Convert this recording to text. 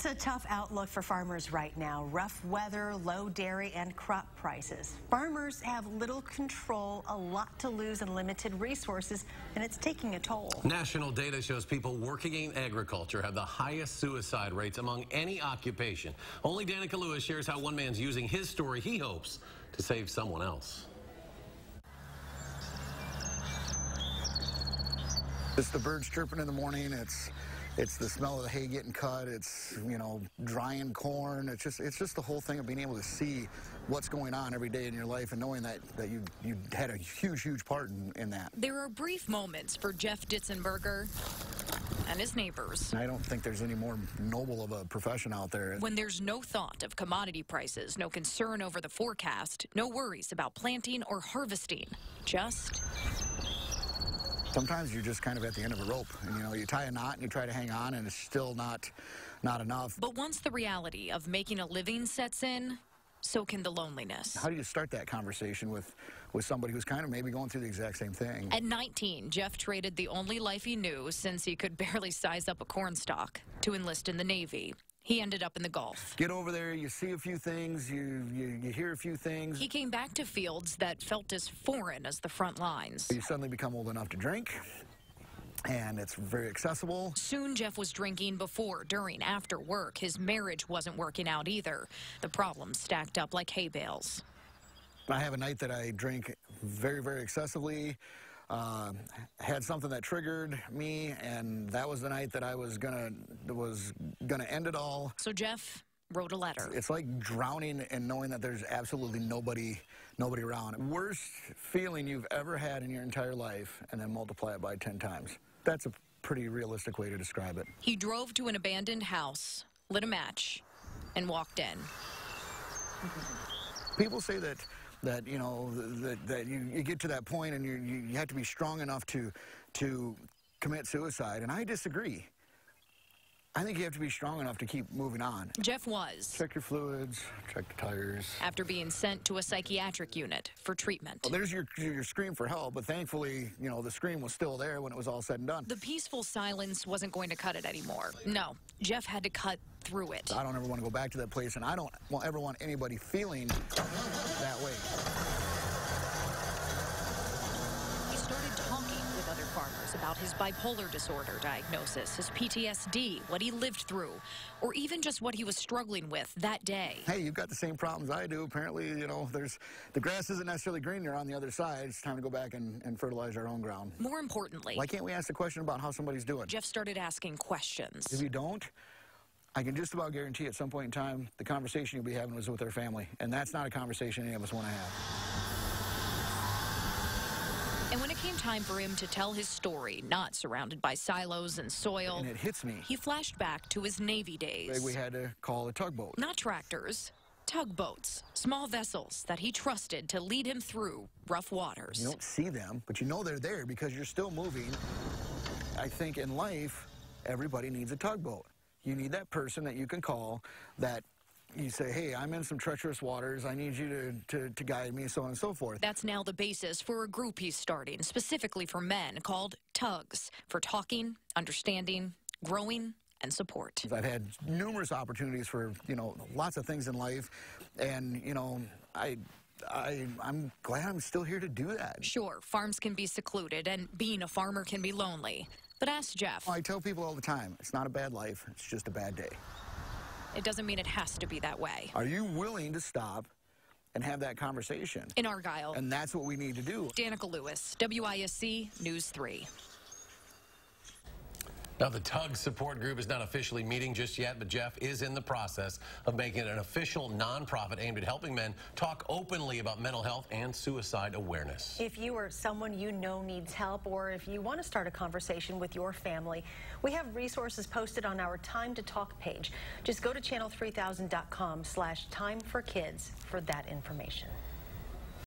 It's a tough outlook for farmers right now. Rough weather, low dairy and crop prices. Farmers have little control, a lot to lose, and limited resources, and it's taking a toll. National data shows people working in agriculture have the highest suicide rates among any occupation. Only Danica Lewis shares how one man's using his story, he hopes, to save someone else. It's the birds chirping in the morning. It's the smell of the hay getting cut. It's, you know, drying corn. It's just the whole thing of being able to see what's going on every day in your life and knowing that you had a huge part in that. There are brief moments for Jeff Ditzenberger and his neighbors. I don't think there's any more noble of a profession out there. When there's no thought of commodity prices, no concern over the forecast, no worries about planting or harvesting, just... Sometimes you're just kind of at the end of a rope, and you know, you tie a knot and you try to hang on, and it's still not enough. But once the reality of making a living sets in, so can the loneliness. How do you start that conversation with somebody who's kind of maybe going through the exact same thing? At 19, Jeff traded the only life he knew since he could barely size up a cornstalk to enlist in the Navy. He ended up in the Gulf. Get over there, you see a few things, you hear a few things. He came back to fields that felt as foreign as the front lines. You suddenly become old enough to drink, and it's very accessible. Soon Jeff was drinking before, during, after work. His marriage wasn't working out either. The problems stacked up like hay bales. I have a night that I drink very excessively. Had something that triggered me, and that was the night that I was gonna end it all. So Jeff wrote a letter. It's like drowning and knowing that there's absolutely nobody around. Worst feeling you've ever had in your entire life, and then multiply it by 10 times. That's a pretty realistic way to describe it. He drove to an abandoned house, lit a match, and walked in. People say that you know, that you get to that point and you have to be strong enough to commit suicide, and I disagree. I think you have to be strong enough to keep moving on. Jeff was. Check your fluids, check the tires. After being sent to a psychiatric unit for treatment. Well, there's your scream for help, but thankfully, you know, the scream was still there when it was all said and done. The peaceful silence wasn't going to cut it anymore. No, Jeff had to cut through it. I don't ever want to go back to that place, and I don't ever want anybody feeling that way. He started talking with other farmers about his bipolar disorder diagnosis, his PTSD, what he lived through, or even just what he was struggling with that day. Hey, you've got the same problems I do. Apparently, you know, the grass isn't necessarily greener on the other side. It's time to go back and fertilize our own ground. More importantly, why can't we ask the question about how somebody's doing? Jeff started asking questions. If you don't, I can just about guarantee at some point in time, the conversation you'll be having was with their family. And that's not a conversation any of us want to have. And when it came time for him to tell his story, not surrounded by silos and soil, and it hits me, he flashed back to his Navy days. We had to call a tugboat. Not tractors, tugboats, small vessels that he trusted to lead him through rough waters. You don't see them, but you know they're there because you're still moving. I think in life, everybody needs a tugboat. You need that person that you can call, that you say, hey, I'm in some treacherous waters. I need you to guide me, so on and so forth. That's now the basis for a group he's starting, specifically for men, called Tugs, for talking, understanding, growing, and support. I've had numerous opportunities for, you know, lots of things in life, and, you know, I'm glad I'm still here to do that. Sure, farms can be secluded, and being a farmer can be lonely. But ask Jeff. I tell people all the time, it's not a bad life, it's just a bad day. It doesn't mean it has to be that way. Are you willing to stop and have that conversation? In Argyle. And that's what we need to do. Danica Lewis, WISC News 3. Now, the TUG support group is not officially meeting just yet, but Jeff is in the process of making it an official nonprofit aimed at helping men talk openly about mental health and suicide awareness. If you or someone you know needs help, or if you want to start a conversation with your family, we have resources posted on our Time to Talk page. Just go to channel3000.com/timeforkids for that information.